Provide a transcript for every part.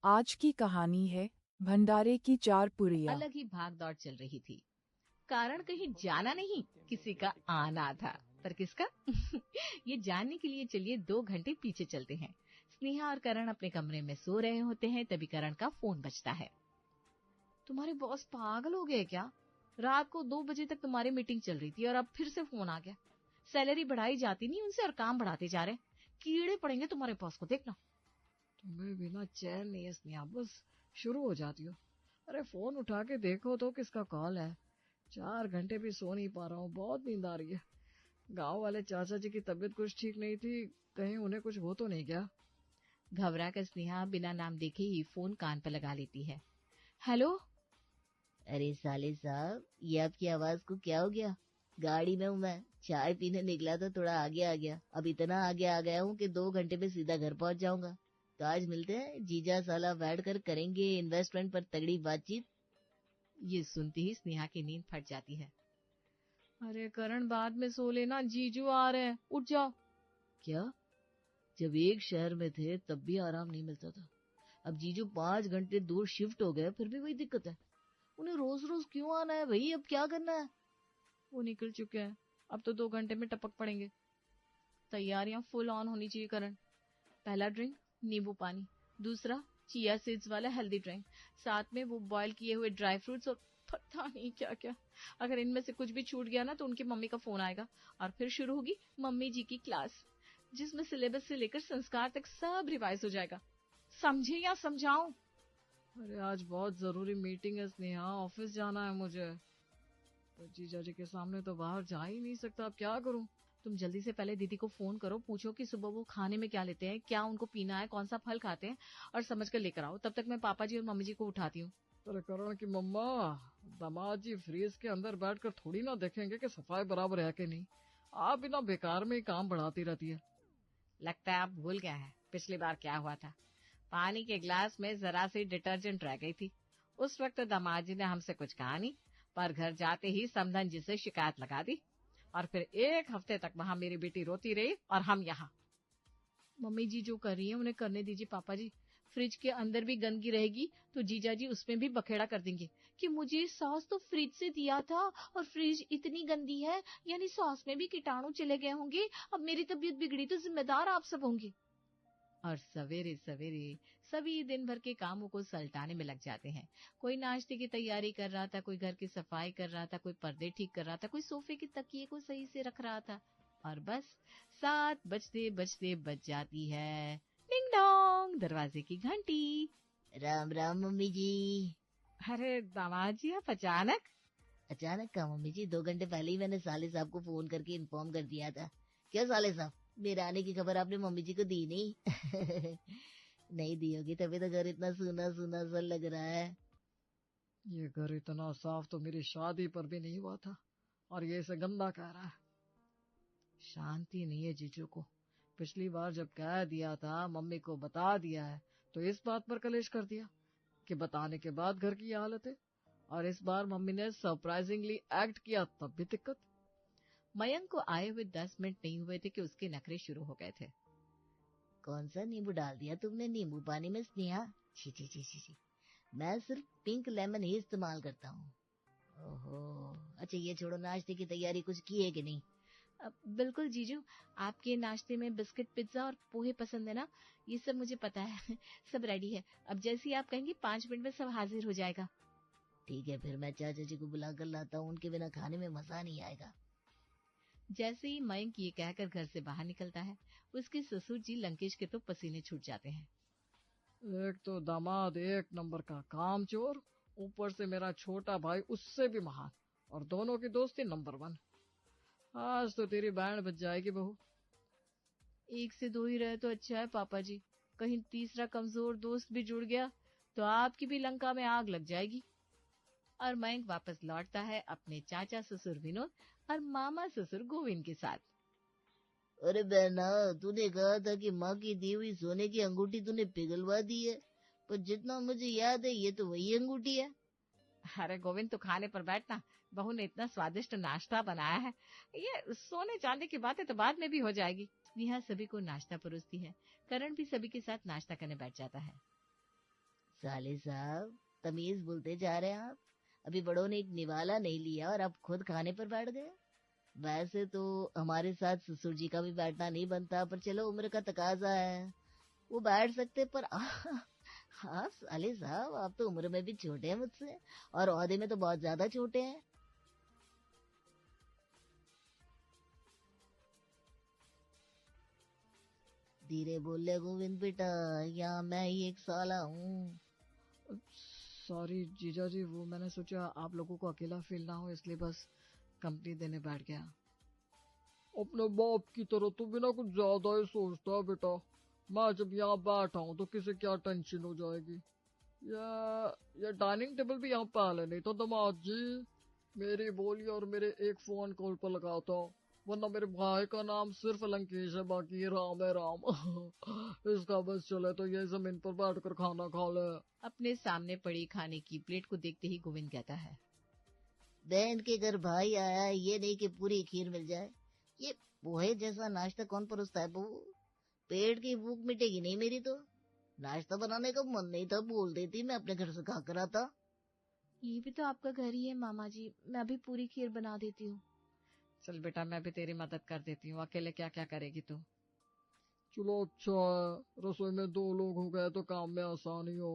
आज की कहानी है भंडारे की चार पुड़िया। अलग ही भाग दौड़ चल रही थी। कारण कहीं जाना नहीं, किसी का आना था। पर किसका? ये जानने के लिए चलिए 2 घंटे पीछे चलते हैं। स्नेहा और करण अपने कमरे में सो रहे होते हैं, तभी करण का फोन बजता है। तुम्हारे बॉस पागल हो गए क्या? रात को 2 बजे तक तुम्हारी मीटिंग चल रही थी और अब फिर से फोन आ गया। सैलरी बढ़ाई जाती नहीं उनसे और काम बढ़ाते जा रहे। कीड़े पड़ेंगे तुम्हारे बॉस को, देखना। तुम्हें बिना चैन नहीं है स्नेहा, बस शुरू हो जाती हो। अरे फोन उठा के देखो तो किसका कॉल है। 4 घंटे भी सो नहीं पा रहा हूँ, बहुत नींद आ रही है। गांव वाले चाचा जी की तबीयत कुछ ठीक नहीं थी, कहीं उन्हें कुछ हो तो नहीं क्या? घबरा कर स्नेहा बिना नाम देखे ही फोन कान पर लगा लेती है। हेलो। अरे साले साहब, ये आपकी आवाज को क्या हो गया? गाड़ी में हूँ मैं, चाय पीने निकला था, थोड़ा आगे आ गया। अब इतना आगे आ गया हूँ कि 2 घंटे में सीधा घर पहुंच जाऊंगा। तो आज मिलते हैं, जीजा साला बैठ कर करेंगे इन्वेस्टमेंट पर तगड़ी बातचीत। ये सुनते ही स्नेहा की नींद फट जाती है। अरे करण, बाद में सो लेना, जीजू आ रहे हैं, उठ जाओ। क्या? जब एक शहर में थे तब भी आराम नहीं मिलता था। अब जीजू 5 घंटे दूर शिफ्ट हो गए, फिर भी वही दिक्कत है। उन्हें रोज रोज क्यों आना है भाई? अब क्या करना है? वो निकल चुके हैं, अब तो 2 घंटे में टपक पड़ेंगे। तैयारियां फुल ऑन होनी चाहिए करण। पहला ड्रिंक नींबू पानी, दूसरा चिया सीड्स वाला हेल्दी ड्रिंक, साथ में वो बॉयल किए हुए ड्राई फ्रूट्स और पता नहीं क्या क्या। अगर इनमें से कुछ भी छूट गया ना तो उनकी मम्मी का फोन आएगा और फिर शुरू होगी मम्मी जी की क्लास, जिसमें सिलेबस से लेकर संस्कार तक सब रिवाइज हो जाएगा। समझे या समझाऊं? अरे आज बहुत जरूरी मीटिंग है स्नेहा, ऑफिस जाना है मुझे। तो जीजा जी के सामने तो बाहर जा ही नहीं सकता, अब क्या करूं? तुम जल्दी से पहले दीदी को फोन करो, पूछो कि सुबह वो खाने में क्या लेते हैं, क्या उनको पीना है, कौन सा फल खाते हैं, और समझ कर लेकर आओ। तब तक मैं पापा जी और मम्मी जी को उठाती हूँ। अरे करण की मम्मा, दामाद जी फ्रीज के अंदर बैठकर थोड़ी ना देखेंगे कि सफाई बराबर है कि नहीं। आप बिना बेकार में ही काम बढ़ाती रहती है। लगता है आप भूल गए हैं पिछली बार क्या हुआ था। पानी के ग्लास में जरा सी डिटर्जेंट रह गई थी। उस वक्त तो दामाद जी ने हमसे कुछ कहा नहीं, पर घर जाते ही समधन जी से शिकायत लगा दी और फिर 1 हफ्ते तक वहां मेरी बेटी रोती रही और हम यहाँ। मम्मी जी जो कर रही है उन्हें करने दीजिए पापा जी। फ्रिज के अंदर भी गंदगी रहेगी तो जीजा जी उसमें भी बखेड़ा कर देंगे कि मुझे सॉस तो फ्रिज से दिया था और फ्रिज इतनी गंदी है, यानी सॉस में भी कीटाणु चले गए होंगे। अब मेरी तबीयत बिगड़ी तो जिम्मेदार आप सब होंगे। और सवेरे सवेरे सभी दिन भर के कामों को सलटाने में लग जाते हैं। कोई नाश्ते की तैयारी कर रहा था, कोई घर की सफाई कर रहा था, कोई पर्दे ठीक कर रहा था, कोई सोफे के तकिए को सही से रख रहा था। और बस 7 बजते बजते बज जाती है डिंग डोंग दरवाजे की घंटी। राम राम मम्मी जी। अरे दामाद जी, आप अचानक? अचानक का मम्मी जी, 2 घंटे पहले ही मैंने साले साहब को फोन करके इन्फॉर्म कर दिया था। क्या साले साहब, मेरे आने की खबर आपने मम्मी जी को दी नहीं? नहीं दी होगी, तभी तो घर इतना सूना सूना सा लग रहा है। ये घर इतना साफ तो मेरी शादी पर भी नहीं हुआ था, और ये इसे गंदा कह रहा है। शांति नहीं है जीजू को। पिछली बार जब कह दिया था मम्मी को बता दिया है, तो इस बात पर कलेश कर दिया कि बताने के बाद घर की ये हालत है। और इस बार मम्मी ने सरप्राइजिंगली एक्ट किया, तब भी दिक्कत। मयंक को आए हुए 10 मिनट नहीं हुए थे कि उसके नखरे शुरू हो गए थे। कौन सा नींबू डाल दिया तुमने नींबू पानी में स्नेहा? छी छी छी छी छी। मैं सिर्फ पिंक लेमन ही इस्तेमाल करता हूँ। ओहो, अच्छा ये छोड़ो, नाश्ते की तैयारी कुछ की है कि नहीं? बिल्कुल जीजू, आपके नाश्ते में बिस्किट पिज्जा और पोहे पसंद है ना? ये सब मुझे पता है। सब रेडी है, अब जैसे ही आप कहेंगे 5 मिनट में सब हाजिर हो जाएगा। ठीक है, फिर मैं चाचा जी को बुला कर लाता हूँ, उनके बिना खाने में मजा नहीं आएगा। जैसे ही मयंक ये कहकर घर से बाहर निकलता है, उसके ससुर जी लंकेश के तो पसीने छूट जाते हैं। एक तो दामाद 1 नंबर का कामचोर, ऊपर से मेरा छोटा भाई उससे भी महान, और दोनों की दोस्ती नंबर 1। आज तो तेरी बैंड बज जाएगी बहू। एक से दो ही रहे तो अच्छा है पापा जी, कहीं तीसरा कमजोर दोस्त भी जुड़ गया तो आपकी भी लंका में आग लग जाएगी। और मयंक वापस लौटता है अपने चाचा ससुर विनोद और मामा ससुर गोविंद के साथ। अरे बहना, तूने कहा था कि माँ की दी हुई सोने की अंगूठी तूने पिघलवा दी है, पर जितना मुझे याद है ये तो वही अंगूठी है। अरे गोविंद, तो खाने पर बैठना, बहू ने इतना स्वादिष्ट नाश्ता बनाया है। ये सोने चांदी की बातें तो बाद में भी हो जाएगी। स्नेहा सभी को नाश्ता परोसती है। करण भी सभी के साथ नाश्ता करने बैठ जाता है। साले साहब, तमीज बोलते जा रहे हैं आप। अभी बड़ों ने एक निवाला नहीं लिया और अब खुद खाने पर बैठ गए। वैसे तो हमारे साथ ससुर जी का भी बैठना नहीं बनता, पर चलो उम्र का तकाजा है, वो बैठ सकते। पर हाँ साले साहब, आप तो उम्र में भी छोटे हैं मुझसे और ओहदे में तो बहुत ज्यादा छोटे हैं। धीरे बोल ले गोविंद बेटा, यहाँ मैं ही एक साला हूँ। सॉरी जीजा जी, वो मैंने सोचा आप लोगों को अकेला फील ना हो, इसलिए बस कंपनी देने बैठ गया। अपने बाप की तरह तू बिना कुछ ज्यादा ही सोचता है बेटा। मैं जब यहाँ बैठा हूँ तो किसे क्या टेंशन हो जाएगी। ये डाइनिंग टेबल भी यहाँ पहले नहीं था दामाद जी। मेरी बोली और मेरे एक फोन कॉल पर लगाता, वरना मेरे भाई का नाम सिर्फ लंकेश है, बाकी ये राम है राम। इसका बस चले तो ये जमीन पर बैठकर खाना खा ले। अपने सामने पड़ी खाने की प्लेट को देखते ही गोविंद कहता है, बहन के घर भाई आया है, ये नहीं कि पूरी खीर मिल जाए। ये पोहे जैसा नाश्ता कौन परोसता है बहू? पेट की भूख मिटेगी नहीं मेरी तो। नाश्ता बनाने का मन नहीं था, बोल देती, मैं अपने घर से खा कर आता। ये भी तो आपका घर ही है मामा जी, मैं भी पूरी खीर बना देती हूँ। चल बेटा मैं भी तेरी मदद कर देती हूँ, अकेले क्या क्या करेगी तू। चलो अच्छा है, रसोई में 2 लोग हो गए तो काम में आसानी हो।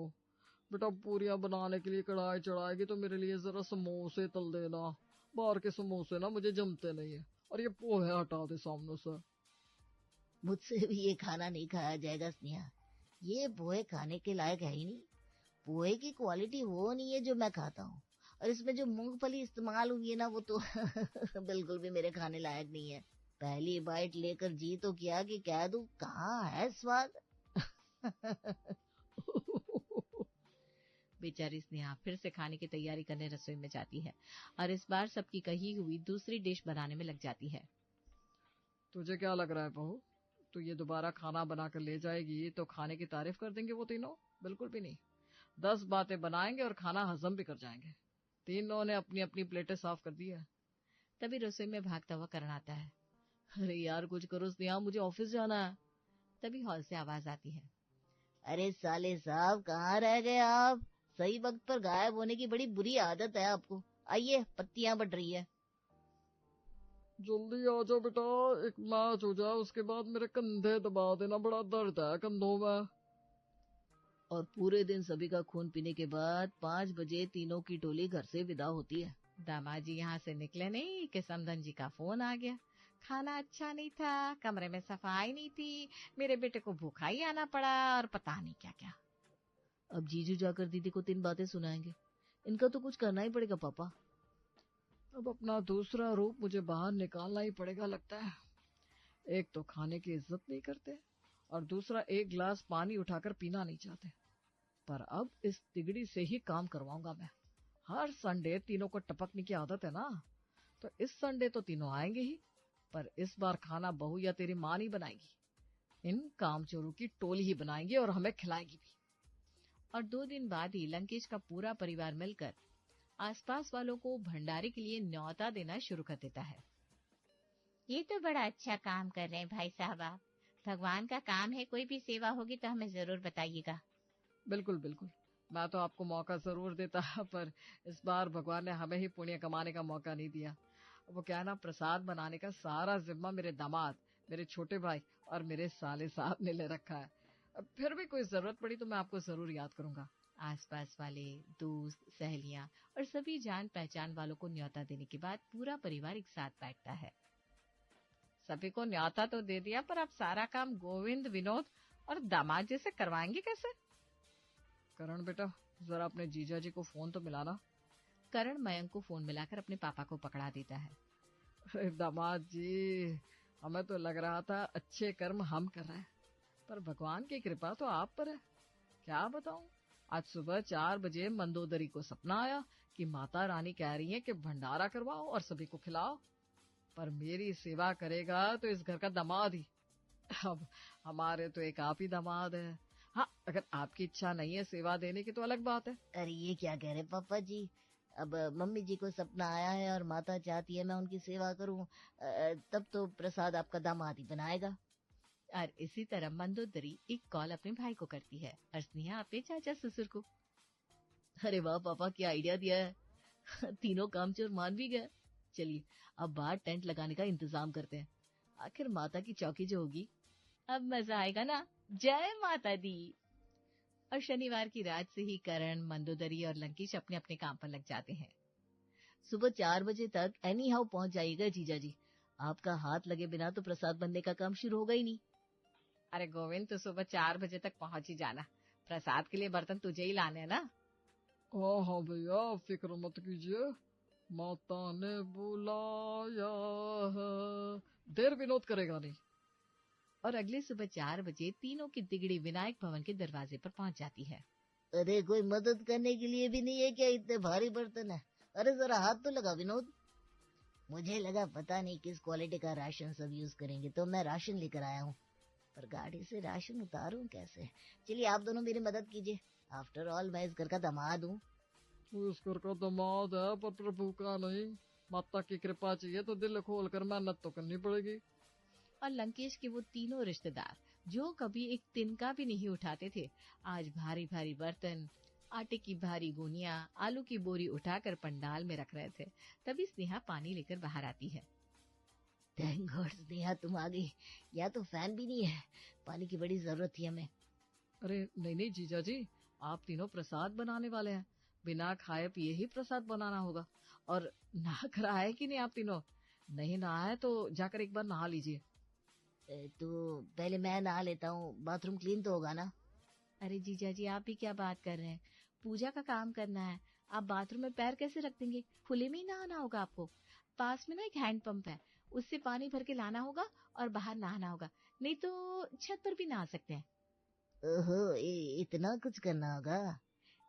बेटा पूरियां बनाने के लिए कढ़ाई चढ़ाएगी तो मेरे लिए जरा समोसे तल देना। बाहर के समोसे ना मुझे जमते नहीं है, और ये पोहे हटा दे सामने से। मुझसे भी ये खाना नहीं खाया जाएगा स्नेहा, ये पोहे खाने के लायक है ही नहीं। पोहे की क्वालिटी वो नहीं है जो मैं खाता हूँ, और इसमें जो मूंगफली इस्तेमाल हुई है ना, वो तो बिल्कुल भी मेरे खाने लायक नहीं है। पहली बाइट लेकर जी तो किया कि कह दूं कहाँ है स्वाद। बेचारी स्नेहा फिर से खाने की तैयारी करने रसोई में जाती है और इस बार सबकी कही हुई दूसरी डिश बनाने में लग जाती है। तुझे क्या लग रहा है बहू, तू ये दोबारा खाना बनाकर ले जाएगी तो खाने की तारीफ कर देंगे वो तीनों? बिल्कुल भी नहीं। 10 बातें बनाएंगे और खाना हजम भी कर जाएंगे। तीनों ने अपनी अपनी प्लेटें साफ कर दी है। तभी रसोई में भागता हुआ करण आता है। अरे यार कुछ करो स्नेहा, मुझे ऑफिस जाना है। तभी हॉल से आवाज आती है, अरे साले साहब, कहाँ रह गए आप? सही वक्त पर गायब होने की बड़ी बुरी आदत है आपको। आइए, पत्तियां बट रही है। जल्दी आ जाओ बेटा, एक मैच हो जाए उसके बाद मेरे कंधे दबा देना, बड़ा दर्द है कंधों में। और पूरे दिन सभी का खून पीने के बाद 5 बजे तीनों की टोली घर से विदा होती है। दामाद जी यहाँ से निकले नहीं कि समधन जी का फोन आ गया। खाना अच्छा नहीं था, कमरे में सफाई नहीं थी, मेरे बेटे को भूखा ही आना पड़ा और पता नहीं क्या क्या। अब जीजू जाकर दीदी को 3 बातें सुनाएंगे। इनका तो कुछ करना ही पड़ेगा पापा। अब अपना दूसरा रूप मुझे बाहर निकालना ही पड़ेगा लगता है। एक तो खाने की इज्जत नहीं करते, और दूसरा एक गिलास पानी उठाकर पीना नहीं चाहते। पर अब इस तिगड़ी से ही काम करवाऊंगा मैं। हर संडे तीनों को टपकने की आदत है ना, तो इस संडे तो तीनों आएंगे ही, पर इस बार खाना बहू या तेरी माँ नहीं बनाएगी। इन कामचोरों की टोली ही बनाएंगी और हमें खिलाएगी भी। और 2 दिन बाद ही लंकेश का पूरा परिवार मिलकर आसपास वालों को भंडारे के लिए न्योता देना शुरू कर देता है। ये तो बड़ा अच्छा काम कर रहे हैं भाई साहब आप। भगवान का काम है, कोई भी सेवा होगी तो हमें जरूर बताइएगा। बिल्कुल बिल्कुल, मैं तो आपको मौका जरूर देता, पर इस बार भगवान ने हमें ही पुण्य कमाने का मौका नहीं दिया। वो क्या है ना, प्रसाद बनाने का सारा जिम्मा मेरे दामाद, मेरे छोटे भाई और मेरे साले साहब ने ले रखा है। अब फिर भी कोई जरूरत पड़ी तो मैं आपको जरूर याद करूंगा। आसपास वाले दोस्त, सहेलियां और सभी जान पहचान वालों को न्योता देने के बाद पूरा परिवार एक साथ बैठता है। सभी को न्योता तो दे दिया, पर अब सारा काम गोविंद, विनोद और दामाद जी से करवाएंगे कैसे? करण बेटा, जरा अपने जीजा जी को फोन तो मिलाना। करण मयंक को फोन मिलाकर अपने पापा को पकड़ा देता है। अरे दामाद जी, हमें तो लग रहा था अच्छे कर्म हम कर रहे हैं, पर भगवान की कृपा तो आप पर है। क्या बताऊं, आज सुबह 4 बजे मंदोदरी को सपना आया कि माता रानी कह रही है कि भंडारा करवाओ और सभी को खिलाओ, पर मेरी सेवा करेगा तो इस घर का दामाद ही। अब हमारे तो एक आप ही दामाद है। हाँ, अगर आपकी इच्छा नहीं है सेवा देने की तो अलग बात है। अरे ये क्या कह रहे पापा जी? अब मम्मी जी को सपना आया है और माता चाहती है मैं उनकी सेवा करूं, तब तो प्रसाद आपका दामाद ही बनाएगा। और इसी तरह मंदोदरी एक कॉल अपने भाई को करती है और स्नेहा अपने चाचा ससुर को। अरे वाह पापा, क्या आइडिया दिया है। तीनों कामचोर मान भी गए। चलिए अब बाहर टेंट लगाने का इंतजाम करते हैं। आखिर माता की चौकी जो होगी। अब मजा आएगा ना। जय माता दी। और शनिवार की रात से ही करण, मंदोदरी और लंकेश अपने अपने काम पर लग जाते हैं। सुबह 4 बजे तक एनी हाउ पहुंच जाइएगा जीजा जी। आपका हाथ लगे बिना तो प्रसाद बनने का काम शुरू होगा ही नहीं। अरे गोविंद, तो सुबह 4 बजे तक पहुंच ही जाना। प्रसाद के लिए बर्तन तुझे ही लाने हैं ना। हाँ भैया, फिक्र मत कीजिए, माता ने बुलाया है, देर विनोद करेगा नहीं। और अगले सुबह 4 बजे तीनों की तिगड़ी विनायक भवन के दरवाजे पर पहुंच जाती है। अरे कोई मदद करने के लिए भी नहीं है क्या? इतने भारी बर्तन है। अरे जरा हाथ तो लगा विनोद। मुझे लगा पता नहीं किस क्वालिटी का राशन सब यूज करेंगे, तो मैं राशन लेकर आया हूँ। पर गाड़ी से राशन उतारूं कैसे? चलिए आप दोनों मेरी मदद कीजिए। आफ्टर ऑल मैं इस घर का दामाद हूँ। तू इस घर का दामाद है पर प्रभु का नहीं। माता की कृपा चाहिए तो दिल खोल कर मेहनत तो करनी पड़ेगी। और लंकेश के वो तीनों रिश्तेदार जो कभी एक तिनका भी नहीं उठाते थे, आज भारी भारी बर्तन, आटे की भारी गोनियां, आलू की बोरी उठाकर पंडाल में रख रहे थे। तभी स्नेहा पानी लेकर बाहर आती है। थैंक गॉड स्नेहा तुम आ गई। या तो फैन भी नहीं है, पानी की बड़ी जरूरत थी हमें। अरे नहीं नहीं जीजा जी, आप तीनों प्रसाद बनाने वाले हैं, बिना खाए पिए ही प्रसाद बनाना होगा। और नहा कर आए कि नहीं आप तीनों? नहीं नहाए तो जाकर एक बार नहा लीजिए। तो पहले मैं नहा लेता हूँ, बाथरूम क्लीन तो होगा ना? अरे जीजा जी, आप भी क्या बात कर रहे हैं? पूजा का काम करना है, आप बाथरूम में पैर कैसे रख देंगे? खुले में ही नहाना होगा आपको। पास में ना एक हैंड पंप है, उससे पानी भर के लाना होगा और बाहर नहाना होगा। नहीं तो छत पर भी नहा सकते हैं। ओहो, इतना कुछ करना होगा?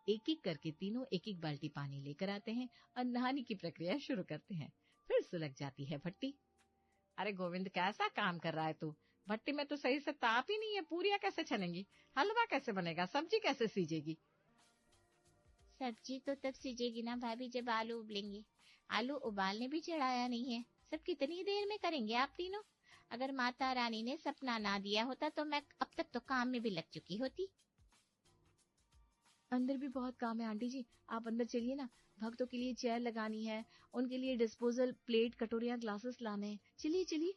एक एक करके तीनों एक एक बाल्टी पानी लेकर आते हैं और नहाने की प्रक्रिया शुरू करते हैं। फिर सुलग जाती है भट्टी। अरे गोविंद, कैसा काम कर रहा है तू? भट्टी में तो सही से ताप ही नहीं है। पूरियां कैसे छनेंगी? हलवा कैसे बनेगा? सब्जी कैसे सीजेगी? सब्जी तो तब सीजेगी ना भाभी जब आलू उबलेंगे। आलू उबालने भी चढ़ाया नहीं है। सब कितनी देर में करेंगे आप तीनों? अगर माता रानी ने सपना ना दिया होता तो मैं अब तक तो काम में भी लग चुकी होती। अंदर भी बहुत काम है आंटी जी, आप अंदर चलिए ना। भक्तों के लिए चेयर लगानी है, उनके लिए डिस्पोजल प्लेट, कटोरियां, ग्लासेस लाने हैं। चलिए चलिए।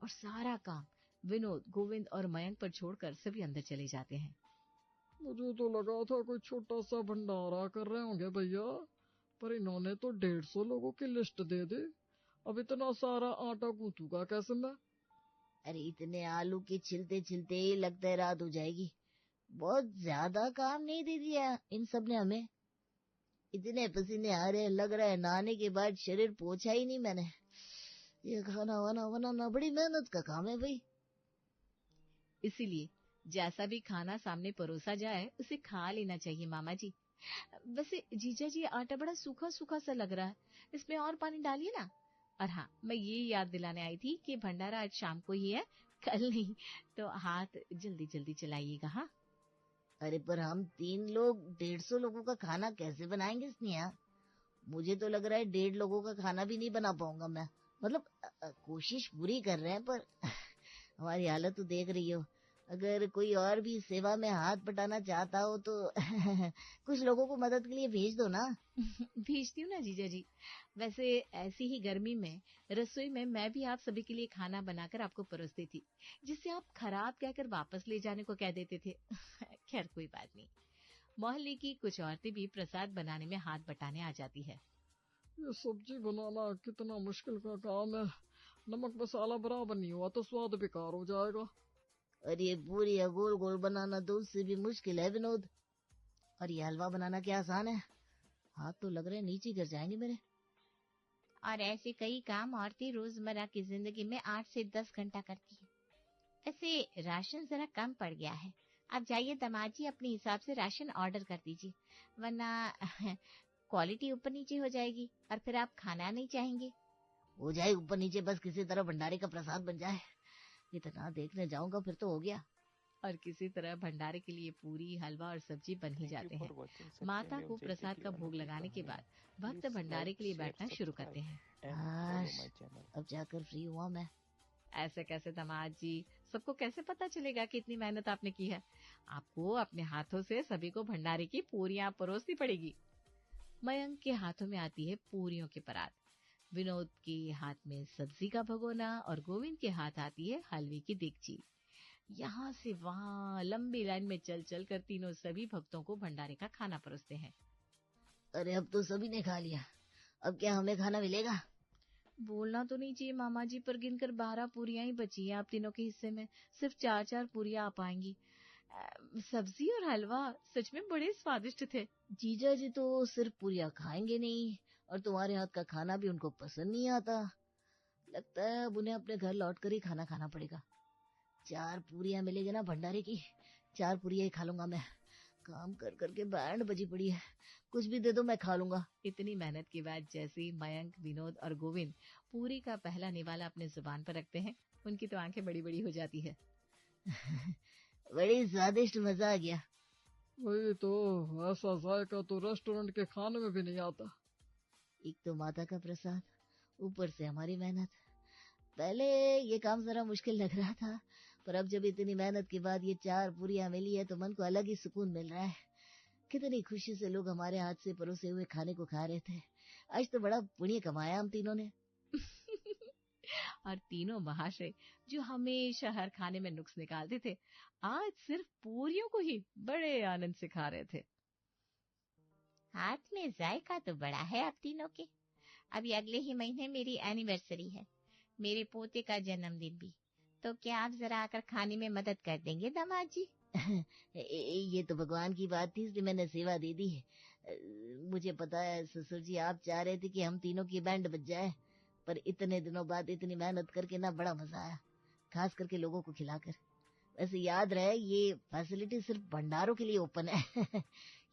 और सारा काम विनोद, गोविंद और मयंक पर छोड़कर सभी अंदर चले जाते हैं। मुझे तो लगा था कोई छोटा सा भंडारा कर रहे होंगे भैया, पर इन्होंने तो 150 लोगों की लिस्ट दे दी। अब इतना सारा आटा गूंथूंगा कैसे मैं? अरे इतने आलू के छिलते छिलते ही लगता है रात हो जाएगी। बहुत ज्यादा काम नहीं दे दिया इन सब ने हमें। इतने पसीने आ रहे हैं, लग रहा है नहाने के बाद शरीर पोछा ही नहीं मैंने। ये खाना वाना बनाना बड़ी मेहनत का काम है भाई। इसीलिए जैसा भी खाना सामने परोसा जाए उसे खा लेना चाहिए मामा जी। वैसे जीजा जी, आटा बड़ा सूखा सूखा सा लग रहा है, इसमें और पानी डालिए ना। और हाँ, मैं ये याद दिलाने आई थी कि भंडारा आज शाम को ही है, कल नहीं। तो हाथ जल्दी जल्दी चलाइएगा। हाँ, अरे पर हम 3 लोग 150 लोगों का खाना कैसे बनाएंगे स्नेहा? मुझे तो लग रहा है 1.5 लोगों का खाना भी नहीं बना पाऊंगा मैं। मतलब कोशिश पूरी कर रहे हैं पर हमारी हालत तो देख रही हो। अगर कोई और भी सेवा में हाथ बटाना चाहता हो तो कुछ लोगों को मदद के लिए भेज दो ना। भेजती हूँ ना जीजा जी। वैसे ऐसी ही गर्मी में रसोई में मैं भी आप सभी के लिए खाना बनाकर आपको परोसती थी, जिससे आप खराब कहकर वापस ले जाने को कह देते थे। खैर कोई बात नहीं। मोहल्ले की कुछ औरतें भी प्रसाद बनाने में हाथ बटाने आ जाती है। ये सब्जी बनाना कितना मुश्किल का काम है। नमक मसाला बराबर नहीं हुआ तो स्वाद बेकार हो जाएगा। और ये पूरी गोल गोल बनाना तो उससे भी मुश्किल है विनोद। और ये हलवा बनाना क्या आसान है? हाथ तो लग रहे हैं नीचे गिर जाएंगे मेरे। और ऐसे कई काम औरतें रोजमर्रा की जिंदगी में 8 से 10 घंटा करती है। वैसे राशन जरा कम पड़ गया है। आप जाइए दामाद जी, अपने हिसाब से राशन ऑर्डर कर दीजिए, वरना क्वालिटी ऊपर नीचे हो जाएगी और फिर आप खाना नहीं चाहेंगे। हो जाए ऊपर नीचे, बस किसी तरह भंडारे का प्रसाद बन जाए। इतना देखने जाऊंगा फिर तो हो गया। और किसी तरह भंडारे के लिए पूरी, हलवा और सब्जी बन ही जाते हैं। माता को प्रसाद का भोग लगाने के बाद भक्त भंडारे के लिए बैठना शुरू करते हैं। अब जाकर फ्री हुआ मैं। ऐसे कैसे दामाद जी, सबको कैसे पता चलेगा कि इतनी मेहनत आपने की है? आपको अपने हाथों से सभी को भंडारे की पूरियां परोसनी पड़ेगी। मयंक के हाथों में आती है पूरियों की परात, विनोद के हाथ में सब्जी का भगोना और गोविंद के हाथ आती है हलवे की देगची। यहाँ से वहां लंबी लाइन में चल चल कर तीनों सभी भक्तों को भंडारे का खाना परोसते हैं। अरे अब तो सभी ने खा लिया, अब क्या हमें खाना मिलेगा? बोलना तो नहीं चाहिए मामा जी, पर गिनकर 12 पूरियां ही बची हैं आप तीनों के हिस्से में। सिर्फ 4-4 पूरियां आ पाएंगी। सब्जी और हलवा सच में बड़े स्वादिष्ट थे। जीजा जी तो सिर्फ पूरियां खाएंगे नहीं, और तुम्हारे हाथ का खाना भी उनको पसंद नहीं आता। लगता है अब उन्हें अपने घर लौट कर ही खाना खाना पड़ेगा। 4 पूरियां मिलेगी ना भंडारे की, 4 पूरियां ही खा लूंगा मैं। काम कर करके बैंड बजी पड़ी है, कुछ भी दे दो मैं खा लूंगा। इतनी मेहनत के बाद जैसे ही मयंक, विनोद और गोविंद पूरी का पहला निवाला अपने जुबान पर रखते हैं, उनकी तो आंखें बड़ी बड़ी हो जाती है। बड़ी स्वादिष्ट, मजा आ गया। वही तो, ऐसा जायका तो रेस्टोरेंट के खाने में भी नहीं आता। एक तो माता का प्रसाद, ऊपर से हमारी मेहनत। पहले ये काम जरा मुश्किल लग रहा था, पर अब जब इतनी मेहनत के बाद ये 4 पूरियां मिली है तो मन को अलग ही सुकून मिल रहा है। कितनी खुशी से लोग हमारे हाथ से परोसे हुए खाने को खा रहे थे। आज तो बड़ा पुण्य कमाया हम तीनों ने। और तीनों महाशय जो हमेशा हर खाने में नुक्स निकालते थे, आज सिर्फ पूरियों को ही बड़े आनंद से खा रहे थे। हाथ में जायका तो बड़ा है आप तीनों के। अभी अगले ही महीने मेरी एनिवर्सरी है, मेरे पोते का जन्मदिन भी। तो क्या आप जरा आकर खाने में मदद कर देंगे दामाद जी? ये तो भगवान की बात थी, इसलिए मैंने सेवा दे दी है। मुझे पता है ससुर जी, आप चाह रहे थे कि हम तीनों की बैंड बज जाए, पर इतने दिनों बाद इतनी मेहनत करके ना बड़ा मजा आया, खास करके लोगों को खिलाकर। वैसे याद रहे ये फैसिलिटी सिर्फ भंडारों के लिए ओपन है।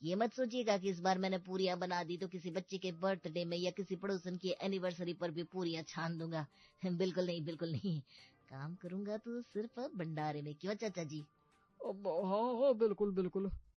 ये मत सोचिएगा कि इस बार मैंने पूरियां बना दी तो किसी बच्चे के बर्थडे में या किसी पड़ोसन की एनिवर्सरी पर भी पूरियां छान दूंगा। बिल्कुल नहीं, बिल्कुल नहीं। काम करूंगा तो सिर्फ भंडारे में। क्यों चाचा जी? अब हाँ हाँ, बिल्कुल बिल्कुल।